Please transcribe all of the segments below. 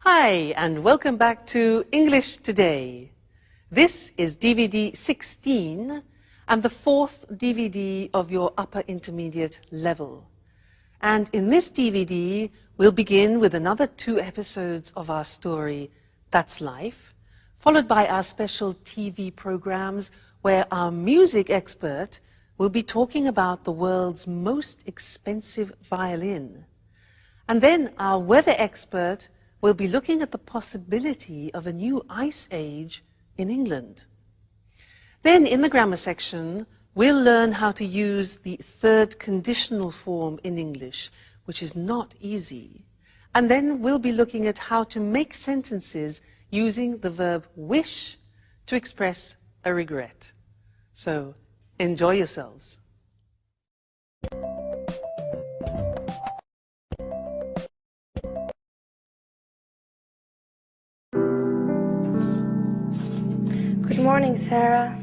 Hi, and welcome back to English Today. This is DVD 16 and the fourth DVD of your upper intermediate level. And in this DVD, we'll begin with another 2 episodes of our story, That's Life, followed by our special TV programs where our music expert will be talking about the world's most expensive violin. And then our weather expert will be looking at the possibility of a new ice age in England. Then in the grammar section, we'll learn how to use the third conditional form in English, which is not easy. And then we'll be looking at how to make sentences using the verb wish to express a regret. So enjoy yourselves. Good morning, Sarah.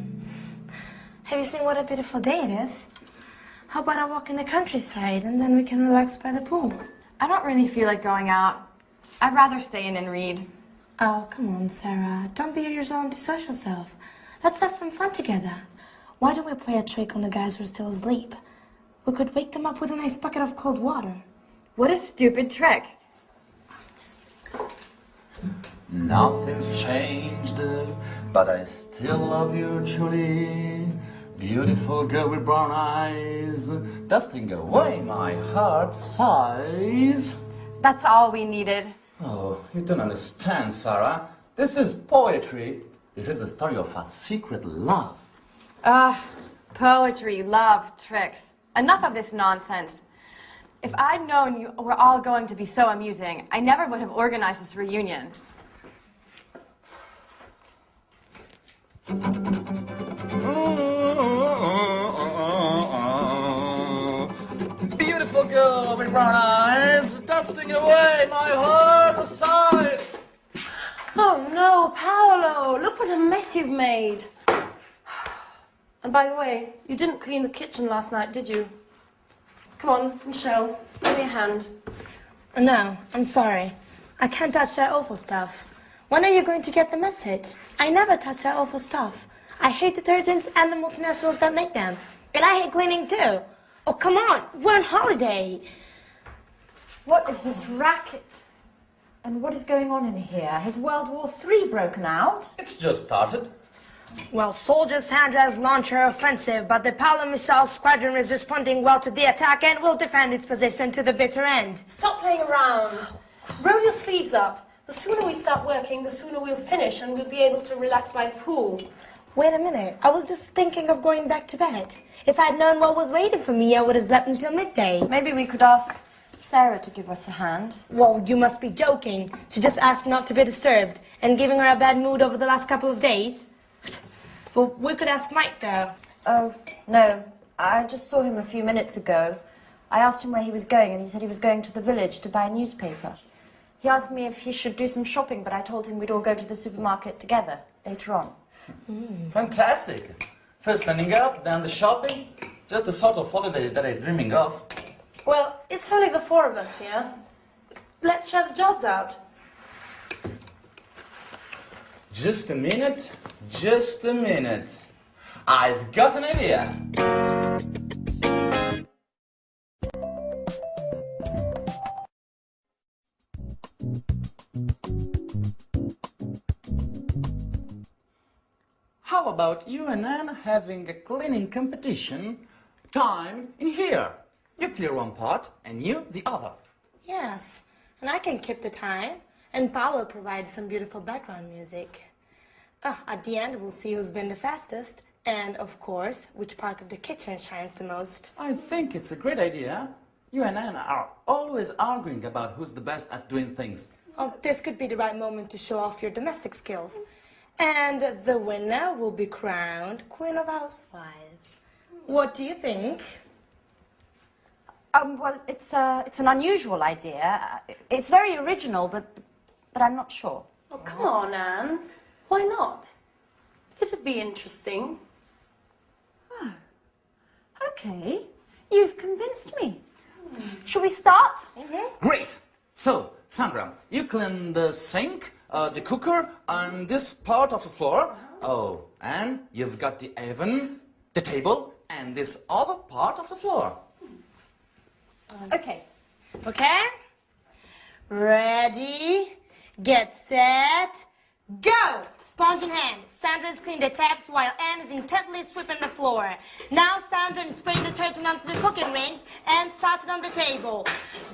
Have you seen what a beautiful day it is? How about a walk in the countryside and then we can relax by the pool? I don't really feel like going out. I'd rather stay in and read. Oh, come on, Sarah. Don't be your usual antisocial self. Let's have some fun together. Why don't we play a trick on the guys who are still asleep? We could wake them up with a nice bucket of cold water. What a stupid trick. Nothing's changed, but I still love you, Julie. Beautiful girl with brown eyes, dusting away my heart's sighs. That's all we needed. Oh, you don't understand, Sarah. This is poetry. This is the story of a secret love. Poetry, love, tricks. Enough of this nonsense. If I'd known you were all going to be so amusing, I never would have organized this reunion. Beautiful girl with brown eyes, dusting away my heart aside. Oh no, Paolo! Look what a mess you've made. And by the way, you didn't clean the kitchen last night, did you? Come on, Michelle, give me a hand. No, I'm sorry. I can't touch that awful stuff. When are you going to get the message? I never touch that awful stuff. I hate detergents and the multinationals that make them. And I hate cleaning too. Oh, come on, we're on holiday. What is this racket? And what is going on in here? Has World War III broken out? It's just started. Well, soldier Sandra's launched her offensive, but the Paolo Michel squadron is responding well to the attack and will defend its position to the bitter end. Stop playing around. Roll your sleeves up. The sooner we start working, the sooner we'll finish and we'll be able to relax by the pool. Wait a minute. I was just thinking of going back to bed. If I'd known what was waiting for me, I would have slept until midday. Maybe we could ask Sarah to give us a hand. Well, you must be joking. She just asked not to be disturbed and giving her a bad mood over the last couple of days. Well, we could ask Mike, though. Oh, no. I just saw him a few minutes ago. I asked him where he was going and he said he was going to the village to buy a newspaper. He asked me if he should do some shopping, but I told him we'd all go to the supermarket together later on. Fantastic. First cleaning up, then the shopping. Just the sort of holiday that I'm dreaming of. Well, it's only the 4 of us here. Let's try the jobs out. Just a minute, just a minute. I've got an idea. How about you and Anne having a cleaning competition? Time in here. You clear one part and you the other. Yes, and I can keep the time. And Paolo provides some beautiful background music. At the end, we'll see who's been the fastest. And, of course, which part of the kitchen shines the most. I think it's a great idea. You and Anne are always arguing about who's the best at doing things. Oh, this could be the right moment to show off your domestic skills. And the winner will be crowned Queen of Housewives. What do you think? Well, it's an unusual idea. It's very original, but I'm not sure. Oh, come on, Anne. Why not? It'd be interesting. Oh, okay. You've convinced me. Shall we start? Great! So, Sandra, you clean the sink, the cooker, and this part of the floor. Oh, and you've got the oven, the table, and this other part of the floor. Okay. Okay? Ready, get set, go! Sponge in hand. Sandra is cleaning the taps while Anne is intently sweeping the floor. Now Sandra is spraying detergent onto the cooking rings and starts it on the table.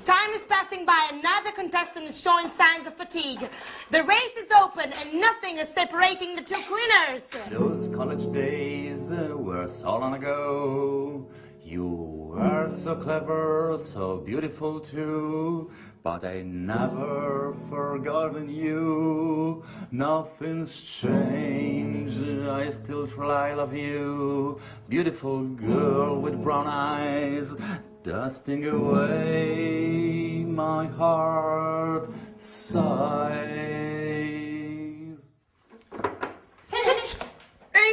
Time is passing by and neither contestant is showing signs of fatigue. The race is open and nothing is separating the two cleaners. Those college days were so long ago. You were so clever, so beautiful too. But I never forgotten you. Nothing's changed, I still try love you. Beautiful girl with brown eyes, dusting away my heart sighs. Finished.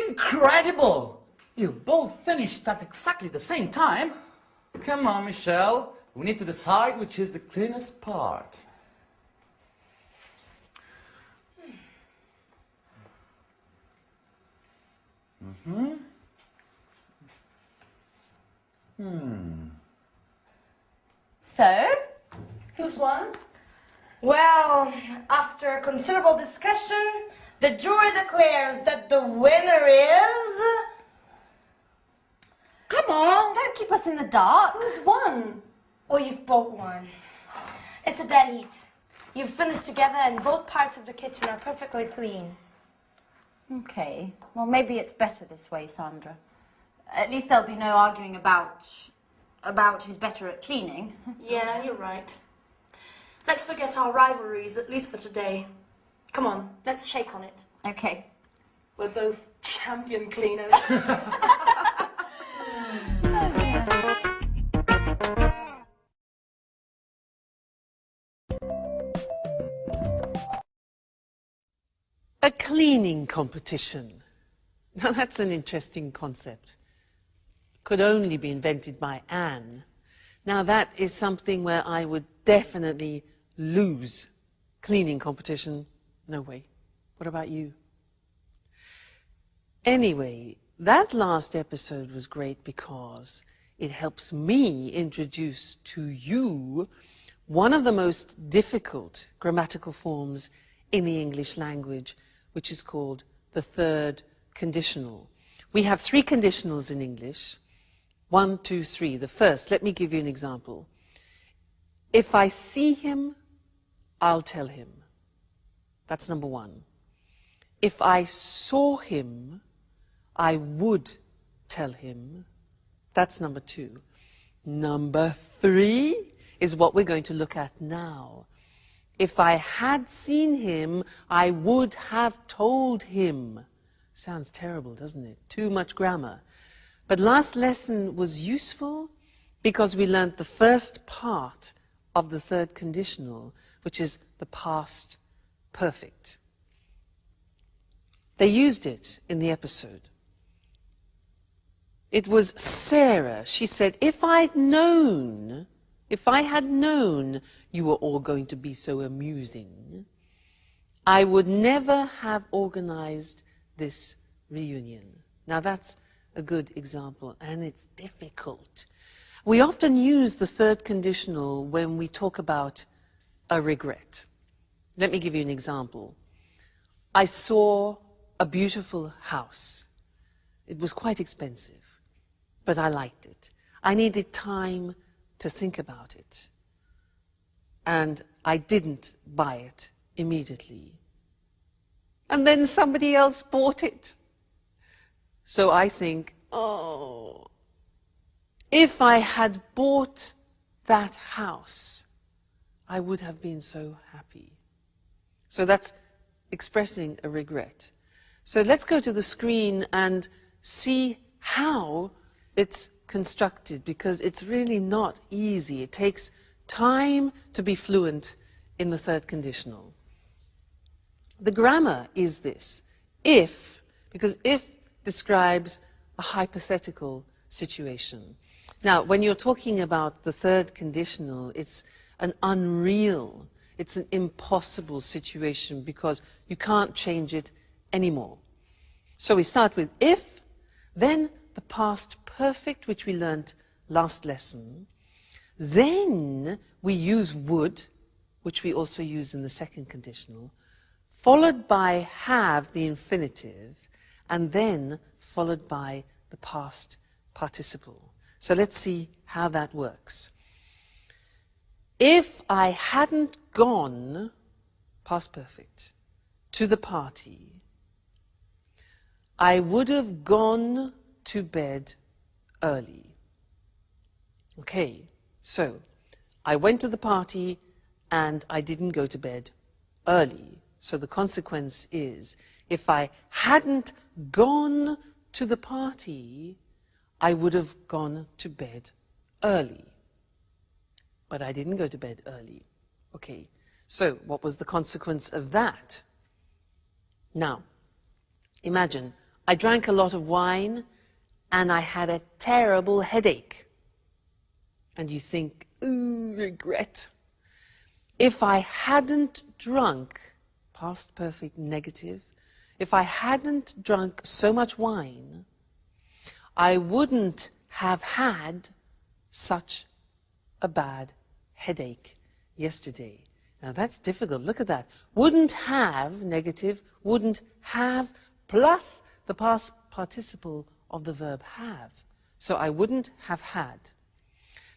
Incredible! You both finished at exactly the same time. Come on, Michelle. We need to decide which is the cleanest part. So, Who's won? Well, after considerable discussion, the jury declares that the winner is... come on, don't keep us in the dark. Who's won? Oh, you've both won. It's a dead heat. You've finished together and both parts of the kitchen are perfectly clean. Okay, well maybe it's better this way, Sandra. At least there'll be no arguing about who's better at cleaning. Yeah, you're right. Let's forget our rivalries, at least for today. Come on, let's shake on it. Okay. We're both champion cleaners. A cleaning competition. Now that's an interesting concept. Could only be invented by Anne. Now that is something where I would definitely lose. Cleaning competition, no way. What about you? Anyway, that last episode was great because it helps me introduce to you one of the most difficult grammatical forms in the English language, which is called the third conditional. We have three conditionals in English. 1, 2, 3. The first, let me give you an example. If I see him, I'll tell him. That's number 1. If I saw him, I would tell him. That's number 2. Number 3 is what we're going to look at now. If I had seen him, I would have told him. Sounds terrible, doesn't it? Too much grammar. But last lesson was useful because we learned the first part of the third conditional, which is the past perfect. They used it in the episode. It was Sarah. She said, if I had known you were all going to be so amusing, I would never have organized this reunion. Now that's a good example, and it's difficult. We often use the third conditional when we talk about a regret. Let me give you an example. I saw a beautiful house. It was quite expensive, but I liked it. I needed time to think about it, and I didn't buy it immediately. And then somebody else bought it. So I think, oh, if I had bought that house, I would have been so happy. So that's expressing a regret. So let's go to the screen and see how it's constructed, because it's really not easy. It takes time to be fluent in the third conditional. The grammar is this: if, because if describes a hypothetical situation. Now, when you're talking about the third conditional, it's an unreal, it's an impossible situation because you can't change it anymore. So we start with if, then the past perfect, which we learned last lesson. Then we use would, which we also use in the second conditional, followed by have, the infinitive, and then followed by the past participle. So let's see how that works. If I hadn't gone, past perfect, to the party, I would have gone to bed early. Okay, so I went to the party and I didn't go to bed early. So the consequence is, if I hadn't gone to the party, I would have gone to bed early. But I didn't go to bed early. Okay, so what was the consequence of that? Now, imagine I drank a lot of wine and I had a terrible headache. And you think, ooh, regret. If I hadn't drunk, past perfect negative, if I hadn't drunk so much wine, I wouldn't have had such a bad headache yesterday. Now that's difficult. Look at that. Wouldn't have, negative, wouldn't have, plus the past participle of the verb have. So I wouldn't have had.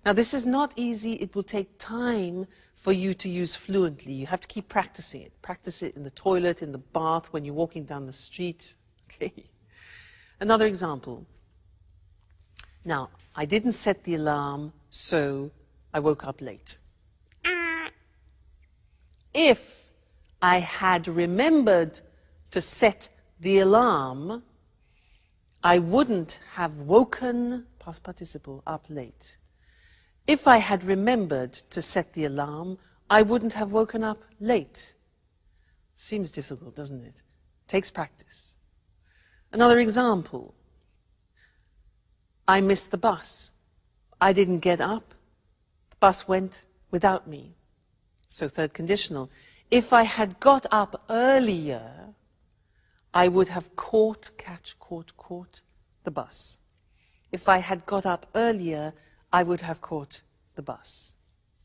Now this is not easy. It will take time for you to use fluently. You have to keep practicing it. Practice it in the toilet, in the bath, when you're walking down the street. Okay. Another example. Now, I didn't set the alarm, so I woke up late. If I had remembered to set the alarm, I wouldn't have woken, past participle, up late. If I had remembered to set the alarm, I wouldn't have woken up late. Seems difficult, doesn't it? Takes practice. Another example. I missed the bus. I didn't get up. The bus went without me. So third conditional. If I had got up earlier, I would have caught the bus. If I had got up earlier, I would have caught the bus.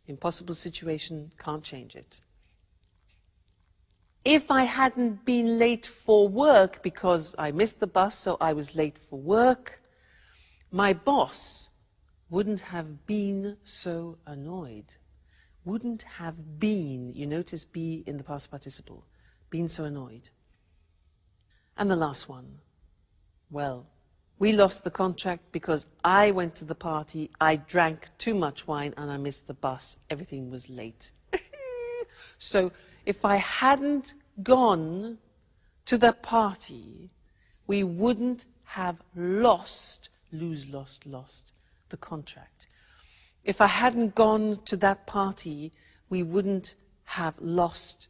Impossible situation, can't change it. If I hadn't been late for work because I missed the bus, so I was late for work, my boss wouldn't have been so annoyed. Wouldn't have been, you notice be in the past participle, been so annoyed. And the last one. Well, we lost the contract because I went to the party, I drank too much wine, and I missed the bus. Everything was late. So if I hadn't gone to the party, we wouldn't have lost, lost the contract. If I hadn't gone to that party, we wouldn't have lost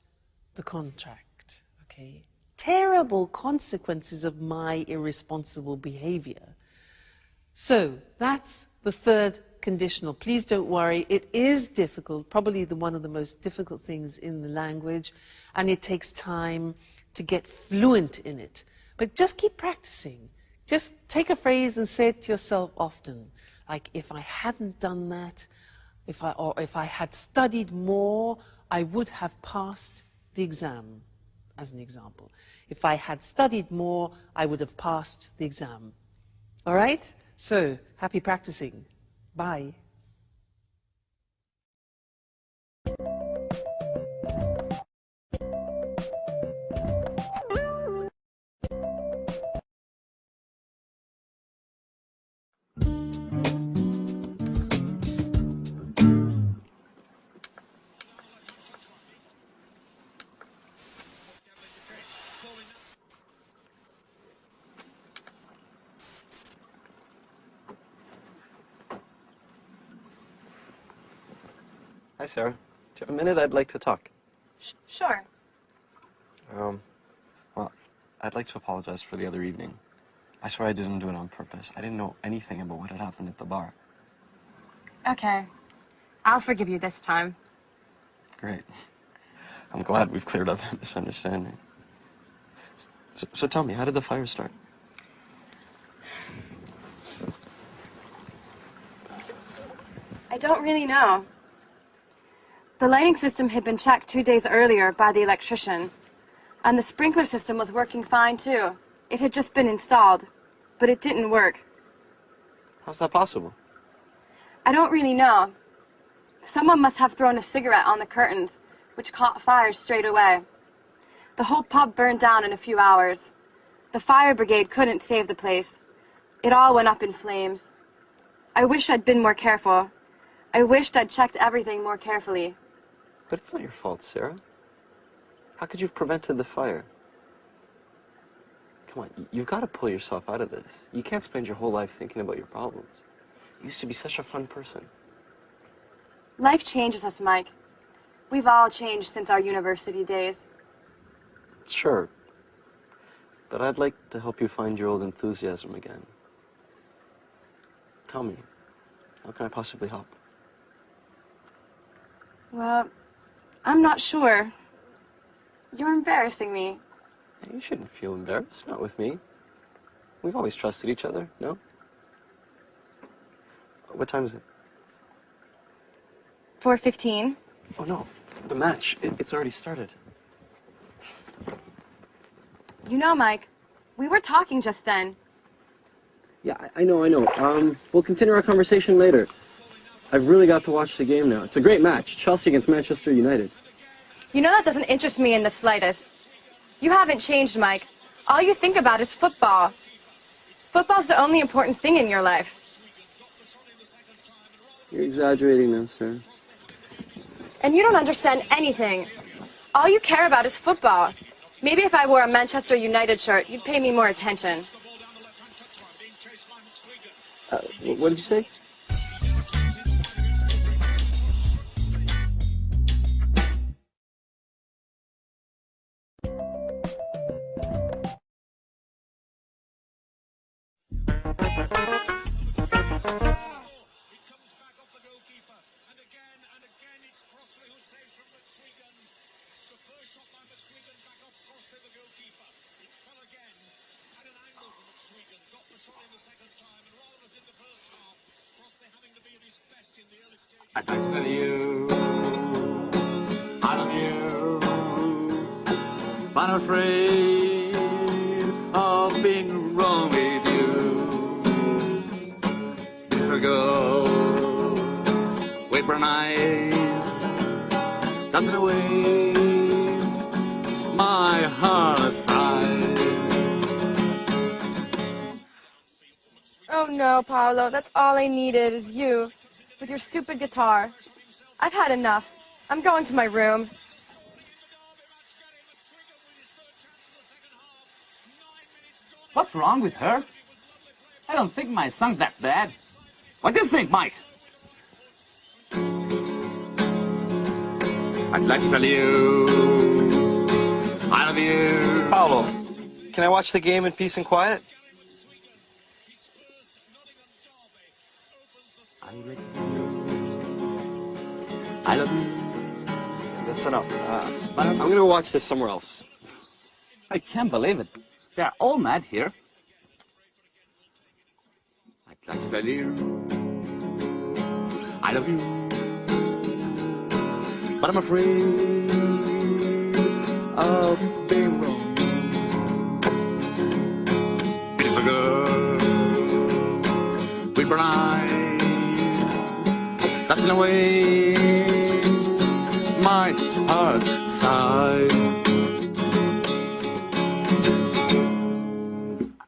the contract. Okay? Terrible consequences of my irresponsible behavior. So that's the third conditional. Please don't worry, it is difficult, probably one of the most difficult things in the language, and it takes time to get fluent in it. But just keep practicing. Just take a phrase and say it to yourself often. Like, if I hadn't done that, if I had studied more, I would have passed the exam, as an example. If I had studied more, I would have passed the exam. All right? So, happy practicing. Bye. Hi, Sarah. Do you have a minute? I'd like to talk. Sure. Well, I'd like to apologize for the other evening. I swear I didn't do it on purpose. I didn't know anything about what had happened at the bar. Okay. I'll forgive you this time. Great. I'm glad we've cleared up that misunderstanding. So tell me, how did the fire start? I don't really know. The lighting system had been checked 2 days earlier by the electrician, and the sprinkler system was working fine too. It had just been installed, but it didn't work. How's that possible? I don't really know. Someone must have thrown a cigarette on the curtains, which caught fire straight away. The whole pub burned down in a few hours. The fire brigade couldn't save the place. It all went up in flames. I wish I'd been more careful. I wished I'd checked everything more carefully. But it's not your fault, Sarah. How could you have prevented the fire? Come on, you've got to pull yourself out of this. You can't spend your whole life thinking about your problems. You used to be such a fun person. Life changes us, Mike. We've all changed since our university days. Sure. But I'd like to help you find your old enthusiasm again. Tell me, how can I possibly help? Well, I'm not sure. You're embarrassing me. You shouldn't feel embarrassed, not with me. We've always trusted each other, no? What time is it? 4:15. Oh, no. The match. It's already started. You know, Mike, we were talking just then. Yeah, I know. We'll continue our conversation later. I've really got to watch the game now. It's a great match. Chelsea against Manchester United. You know that doesn't interest me in the slightest. You haven't changed, Mike. All you think about is football. Football's the only important thing in your life. You're exaggerating now, sir. And you don't understand anything. All you care about is football. Maybe if I wore a Manchester United shirt, you'd pay me more attention. What did you say? I tell you, I love you, but I'm afraid of being wrong with you. Beautiful girl with brown eyes, dancing away my heart's sight. Oh no, Paolo, that's all I needed is you, with your stupid guitar. I've had enough. I'm going to my room. What's wrong with her? I don't think my song's that bad. What do you think, Mike? I'd like to tell you, I love you. Paolo, can I watch the game in peace and quiet? I love you. That's enough. I'm going to go watch this somewhere else. I can't believe it. They're all mad here. I'd like to tell you, I love you, but I'm afraid of being wrong. Beautiful girl with brown eyes, dancing away my heart's side.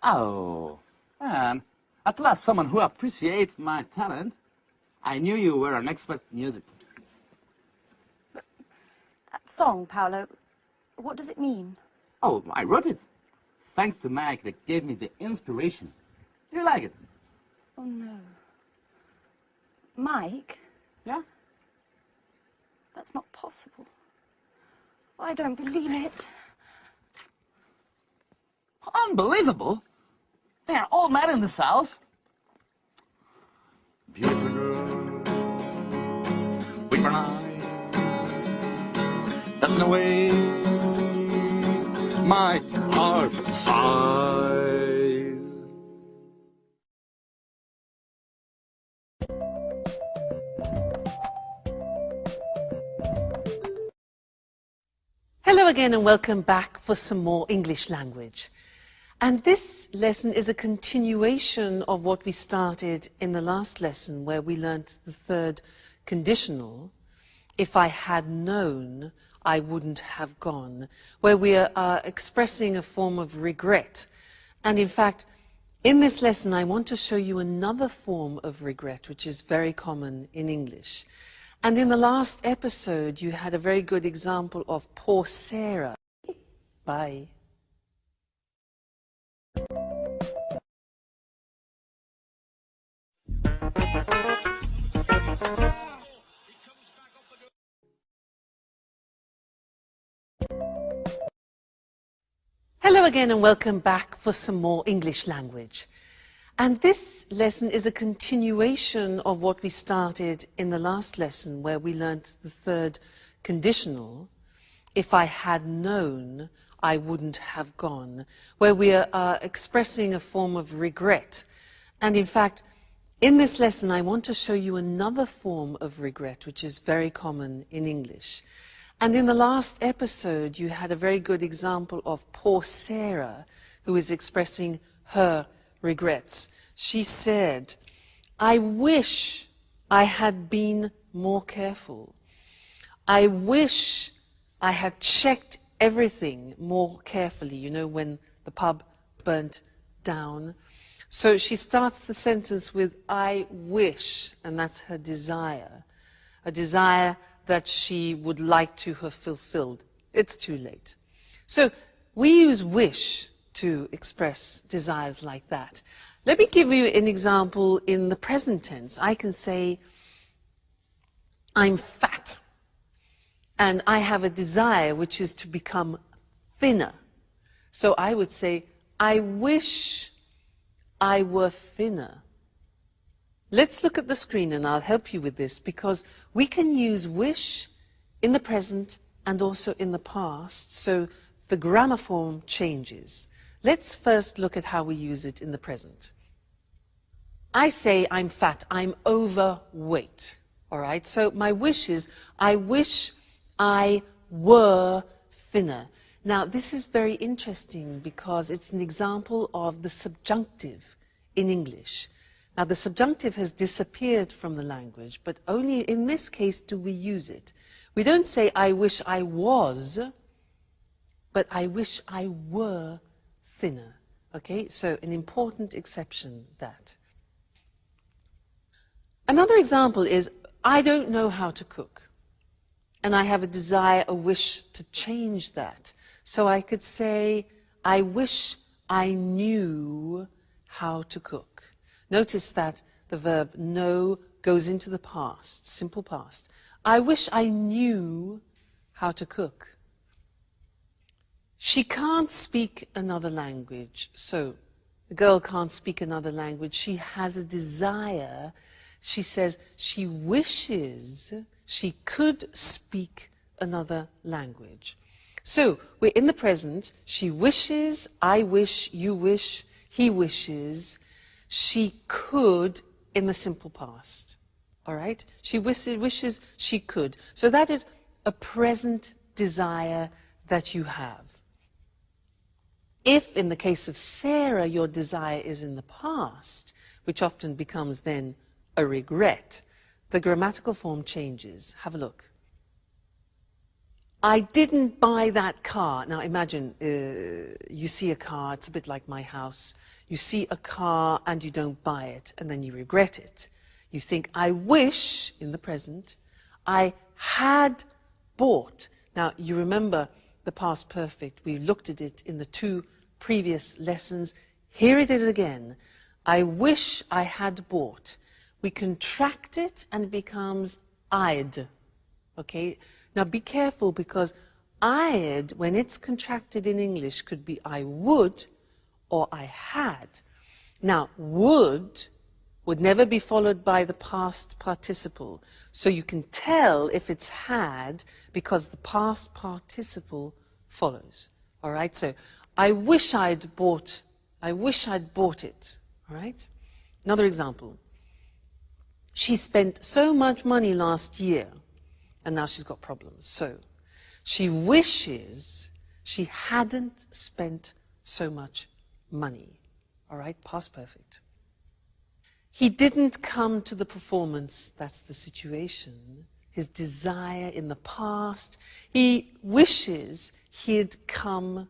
Oh, man, at last someone who appreciates my talent. I knew you were an expert in music. That song, Paolo, what does it mean? Oh, I wrote it. Thanks to Mike that gave me the inspiration. You like it? Oh, no. Mike? Yeah? That's not possible. I don't believe it. Unbelievable. They are all mad in this house. Beautiful girl with brown eyes, hasten away. My heart sighs. Hello again and welcome back for some more English language. And this lesson is a continuation of what we started in the last lesson, where we learnt the third conditional, if I had known, I wouldn't have gone, where we are expressing a form of regret. And in fact, in this lesson, I want to show you another form of regret, which is very common in English. And in the last episode, you had a very good example of poor Sarah. Bye. Hello again and welcome back for some more English language. And this lesson is a continuation of what we started in the last lesson, where we learnt the third conditional, if I had known, I wouldn't have gone, where we are expressing a form of regret. And in fact, in this lesson, I want to show you another form of regret, which is very common in English. And in the last episode, you had a very good example of poor Sarah, who is expressing her regrets. She said, I wish I had been more careful. I wish I had checked everything more carefully, you know, when the pub burnt down. So she starts the sentence with, I wish, and that's her desire. A desire that she would like to have fulfilled. It's too late. So we use wish to express desires like that. Let me give you an example in the present tense. I can say, I'm fat, and I have a desire which is to become thinner. So I would say, I wish I were thinner. Let's look at the screen and I'll help you with this, because we can use wish in the present and also in the past, so the grammar form changes. Let's first look at how we use it in the present. I say I'm fat, I'm overweight, all right? So my wish is, I wish I were thinner. Now, this is very interesting because it's an example of the subjunctive in English. Now, the subjunctive has disappeared from the language, but only in this case do we use it. We don't say, I wish I was, but I wish I were thinner. Okay, so an important exception, that. Another example is, I don't know how to cook, and I have a desire, a wish to change that. So I could say, I wish I knew how to cook. Notice that the verb know goes into the past, simple past. I wish I knew how to cook. She can't speak another language. So the girl can't speak another language. She has a desire. She says she wishes she could speak another language. So we're in the present. She wishes, I wish, you wish, he wishes. She could in the simple past. All right? She wishes she could. So that is a present desire that you have. If, in the case of Sarah, your desire is in the past, which often becomes then a regret, the grammatical form changes. Have a look. I didn't buy that car. Now imagine you see a car, it's a bit like my house. You see a car and you don't buy it, and then you regret it. You think, I wish, in the present, I had bought. Now you remember the past perfect. We looked at it in the 2 previous lessons. Here it is again. I wish I had bought. We contract it and it becomes I'd. Okay? Now be careful, because I'd, when it's contracted in English, could be I would or I had. Now would would never be followed by the past participle. So you can tell if it's had because the past participle follows. All right? So I wish I'd bought it. All right? Another example. She spent so much money last year, and now she's got problems. So she wishes she hadn't spent so much money. All right? Past perfect. He didn't come to the performance, that's the situation. His desire in the past. He wishes he'd come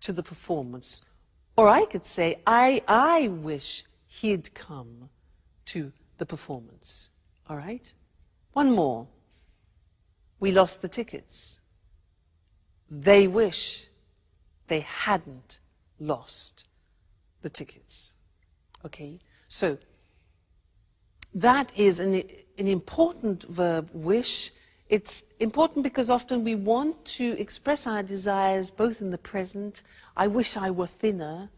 to the performance. Or I could say, I wish he'd come to the performance. All right? One more. We lost the tickets. They wish they hadn't lost the tickets. Okay? So that is an important verb, wish. It's important because often we want to express our desires both in the present, I wish I were thinner,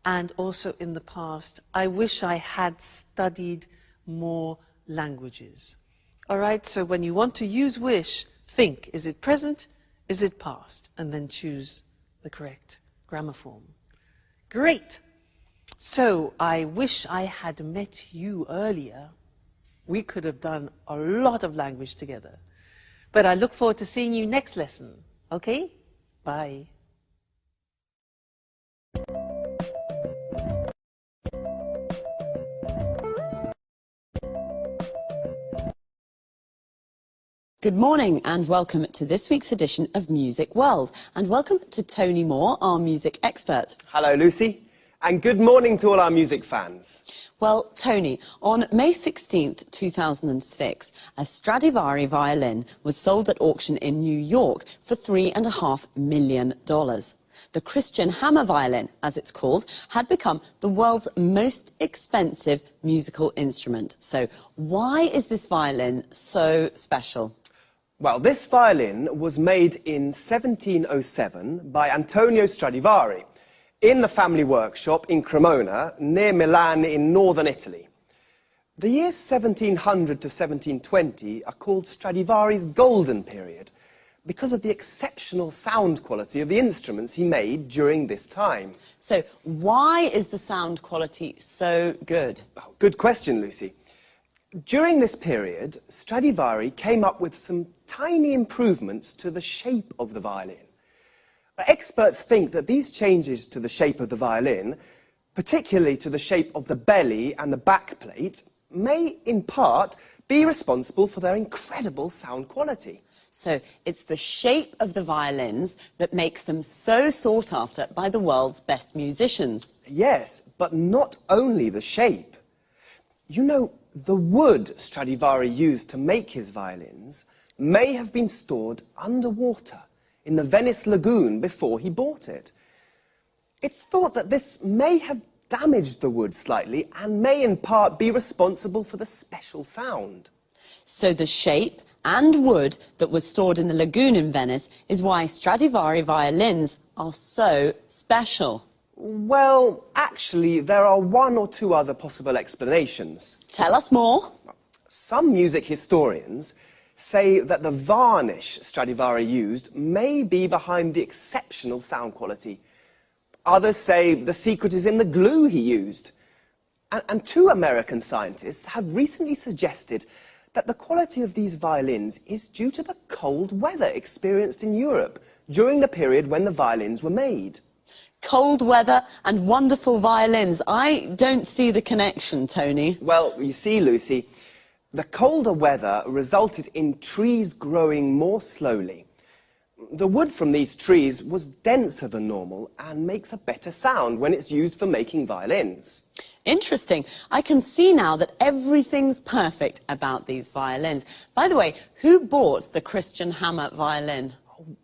and also in the past, I wish I had studied more languages. All right, so when you want to use wish, think, is it present, is it past? And then choose the correct grammar form. Great. So I wish I had met you earlier. We could have done a lot of language together. But I look forward to seeing you next lesson. Okay? Bye. Good morning and welcome to this week's edition of Music World. And welcome to Tony Moore, our music expert. Hello, Lucy. And good morning to all our music fans. Well, Tony, on May 16th, 2006, a Stradivari violin was sold at auction in New York for $3.5 million. The Christian Hammer violin, as it's called, had become the world's most expensive musical instrument. So why is this violin so special? Well, this violin was made in 1707 by Antonio Stradivari in the family workshop in Cremona, near Milan in northern Italy. The years 1700 to 1720 are called Stradivari's golden period because of the exceptional sound quality of the instruments he made during this time. So why is the sound quality so good? Oh, good question, Lucy. During this period, Stradivari came up with some tiny improvements to the shape of the violin. Experts think that these changes to the shape of the violin, particularly to the shape of the belly and the back plate, may in part be responsible for their incredible sound quality. So it's the shape of the violins that makes them so sought after by the world's best musicians. Yes, but not only the shape. You know, the wood Stradivari used to make his violins may have been stored underwater in the Venice lagoon before he bought it. It's thought that this may have damaged the wood slightly and may in part be responsible for the special sound. So the shape and wood that was stored in the lagoon in Venice is why Stradivari violins are so special. Well, actually, there are one or two other possible explanations. Tell us more. Some music historians say that the varnish Stradivari used may be behind the exceptional sound quality. Others say the secret is in the glue he used. And two American scientists have recently suggested that the quality of these violins is due to the cold weather experienced in Europe during the period when the violins were made. Cold weather and wonderful violins. I don't see the connection, Tony. Well, you see, Lucy, the colder weather resulted in trees growing more slowly. The wood from these trees was denser than normal and makes a better sound when it's used for making violins. Interesting. I can see now that everything's perfect about these violins. By the way, who bought the Christian Hammer violin?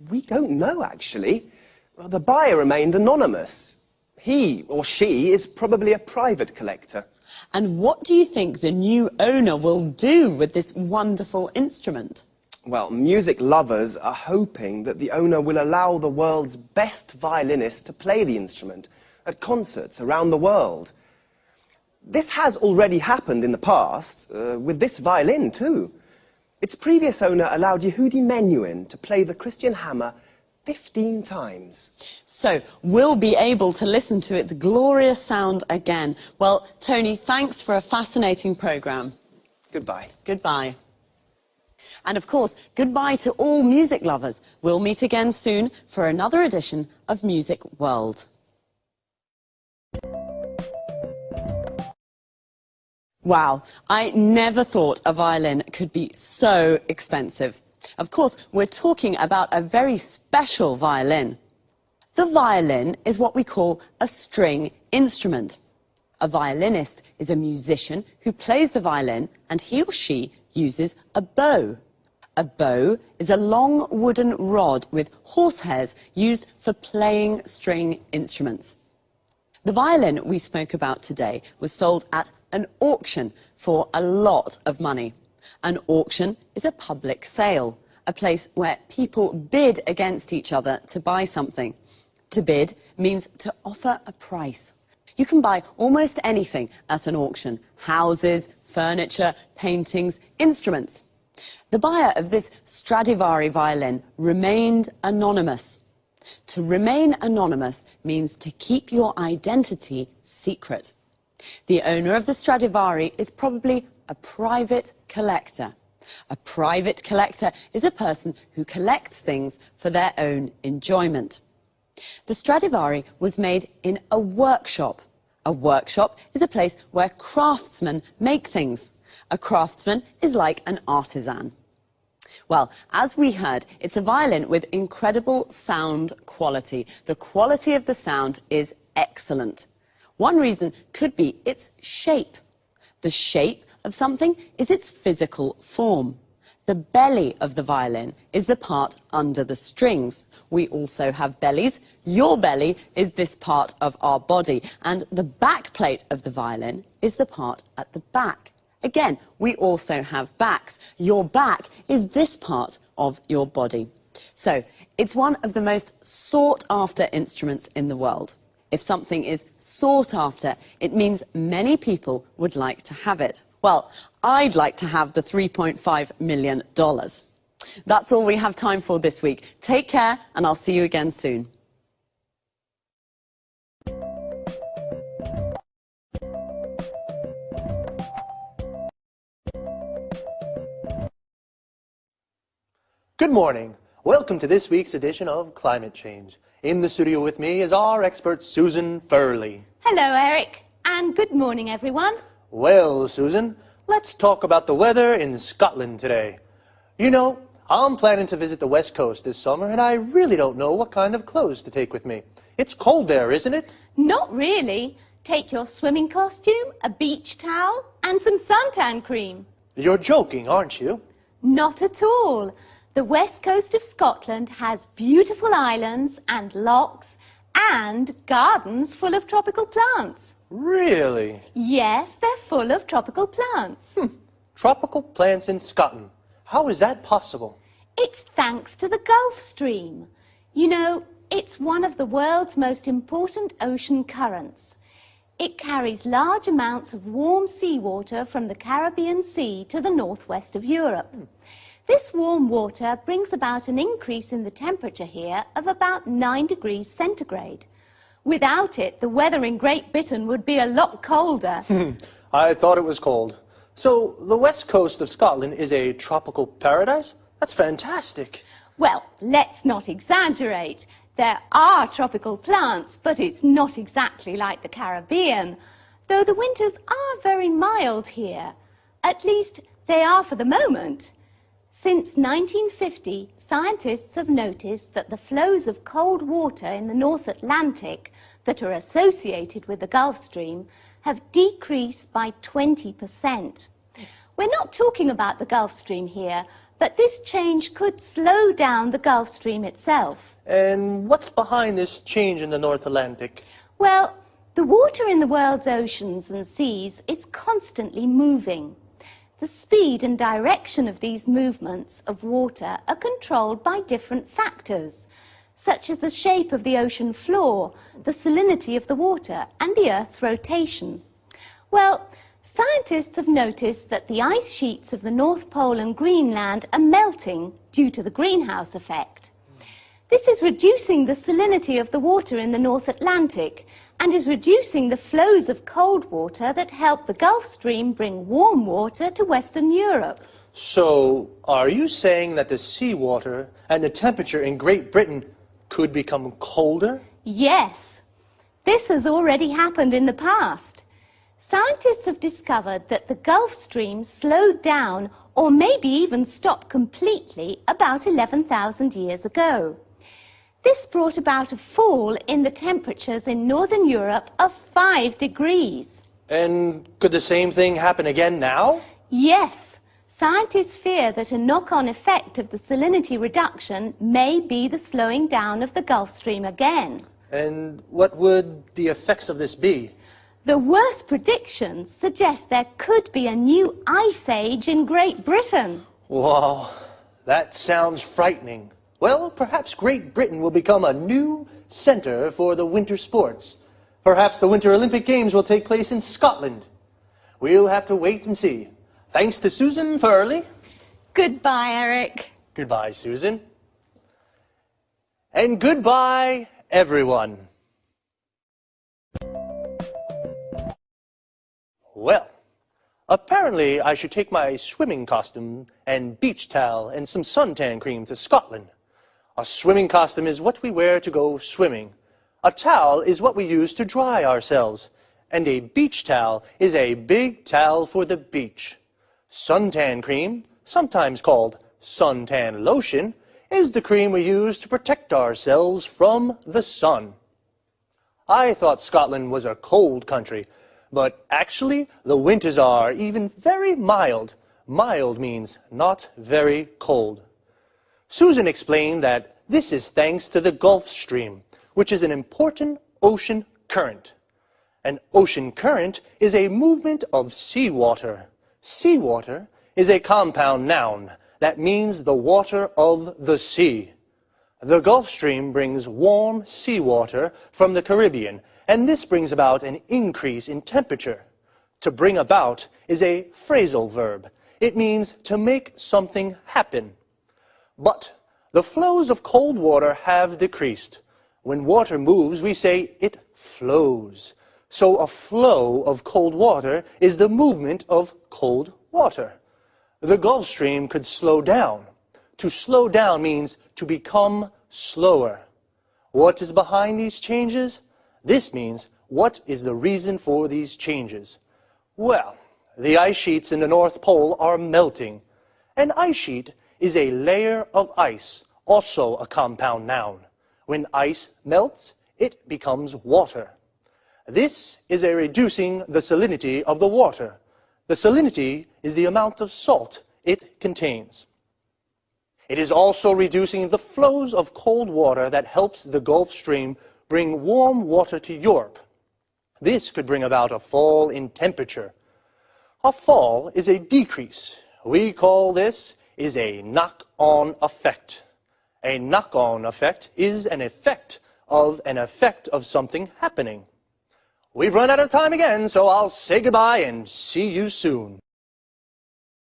We don't know, actually. Well, the buyer remained anonymous. He or she is probably a private collector. And what do you think the new owner will do with this wonderful instrument? Well, music lovers are hoping that the owner will allow the world's best violinists to play the instrument at concerts around the world. This has already happened in the past, with this violin too. Its previous owner allowed Yehudi Menuhin to play the Christian hammer 15 times. So we'll be able to listen to its glorious sound again. Well, Tony, thanks for a fascinating programme. Goodbye. Goodbye. And of course, goodbye to all music lovers. We'll meet again soon for another edition of Music World. Wow, I never thought a violin could be so expensive. Of course, we're talking about a very special violin. The violin is what we call a string instrument. A violinist is a musician who plays the violin, and he or she uses a bow. A bow is a long wooden rod with horsehairs used for playing string instruments. The violin we spoke about today was sold at an auction for a lot of money. An auction is a public sale, a place where people bid against each other to buy something. To bid means to offer a price. You can buy almost anything at an auction: houses, furniture, paintings, instruments. The buyer of this Stradivari violin remained anonymous. To remain anonymous means to keep your identity secret. The owner of the Stradivari is probably a private collector. A private collector is a person who collects things for their own enjoyment. The Stradivari was made in a workshop. A workshop is a place where craftsmen make things. A craftsman is like an artisan. Well, as we heard, it's a violin with incredible sound quality. The quality of the sound is excellent. One reason could be its shape. The shape of something is its physical form. The belly of the violin is the part under the strings. We also have bellies. Your belly is this part of our body, and the back plate of the violin is the part at the back. Again, we also have backs. Your back is this part of your body. So, it's one of the most sought-after instruments in the world. If something is sought after, it means many people would like to have it. Well, I'd like to have the $3.5 million. That's all we have time for this week. Take care, and I'll see you again soon. Good morning. Welcome to this week's edition of Climate Change. In the studio with me is our expert, Susan Furley. Hello, Eric, and good morning, everyone. Well, Susan, let's talk about the weather in Scotland today. You know, I'm planning to visit the West Coast this summer, and I really don't know what kind of clothes to take with me. It's cold there, isn't it? Not really. Take your swimming costume, a beach towel, and some suntan cream. You're joking, aren't you? Not at all. The west coast of Scotland has beautiful islands and lochs and gardens full of tropical plants. Really? Yes, they're full of tropical plants. Tropical plants in Scotland. How is that possible? It's thanks to the Gulf Stream. You know, it's one of the world's most important ocean currents. It carries large amounts of warm seawater from the Caribbean Sea to the northwest of Europe. This warm water brings about an increase in the temperature here of about 9 degrees centigrade. Without it, the weather in Great Britain would be a lot colder. I thought it was cold. So, the west coast of Scotland is a tropical paradise? That's fantastic. Well, let's not exaggerate. There are tropical plants, but it's not exactly like the Caribbean, though the winters are very mild here. At least, they are for the moment. Since 1950, scientists have noticed that the flows of cold water in the North Atlantic that are associated with the Gulf Stream have decreased by 20%. We're not talking about the Gulf Stream here, but this change could slow down the Gulf Stream itself. And what's behind this change in the North Atlantic? Well, the water in the world's oceans and seas is constantly moving. The speed and direction of these movements of water are controlled by different factors, such as the shape of the ocean floor, the salinity of the water, and the Earth's rotation. Well, scientists have noticed that the ice sheets of the North Pole and Greenland are melting due to the greenhouse effect. This is reducing the salinity of the water in the North Atlantic and is reducing the flows of cold water that help the Gulf Stream bring warm water to Western Europe. So, are you saying that the seawater and the temperature in Great Britain could become colder? Yes. This has already happened in the past. Scientists have discovered that the Gulf Stream slowed down or maybe even stopped completely about 11,000 years ago. This brought about a fall in the temperatures in Northern Europe of 5 degrees. And could the same thing happen again now? Yes. Scientists fear that a knock-on effect of the salinity reduction may be the slowing down of the Gulf Stream again. And what would the effects of this be? The worst predictions suggest there could be a new ice age in Great Britain. Wow, that sounds frightening. Well, perhaps Great Britain will become a new center for the winter sports. Perhaps the Winter Olympic Games will take place in Scotland. We'll have to wait and see. Thanks to Susan Furley. Goodbye, Eric. Goodbye, Susan. And goodbye, everyone. Well, apparently I should take my swimming costume and beach towel and some suntan cream to Scotland. A swimming costume is what we wear to go swimming. A towel is what we use to dry ourselves. And a beach towel is a big towel for the beach. Suntan cream, sometimes called suntan lotion, is the cream we use to protect ourselves from the sun. I thought Scotland was a cold country, but actually the winters are even very mild. Mild means not very cold. Susan explained that this is thanks to the Gulf Stream, which is an important ocean current. An ocean current is a movement of seawater. Seawater is a compound noun that means the water of the sea. The Gulf Stream brings warm seawater from the Caribbean, and this brings about an increase in temperature. To bring about is a phrasal verb. It means to make something happen. But the flows of cold water have decreased. When water moves, we say it flows. So a flow of cold water is the movement of cold water. The Gulf Stream could slow down. To slow down means to become slower. What is behind these changes? This means, what is the reason for these changes? Well, the ice sheets in the North Pole are melting. An ice sheet is a layer of ice, also a compound noun. When ice melts, it becomes water. This is a reducing the salinity of the water. The salinity is the amount of salt it contains. It is also reducing the flows of cold water that helps the Gulf Stream bring warm water to Europe. This could bring about a fall in temperature. A fall is a decrease. We call this is a knock-on effect. A knock-on effect is an effect of something happening. We've run out of time again, so I'll say goodbye and see you soon.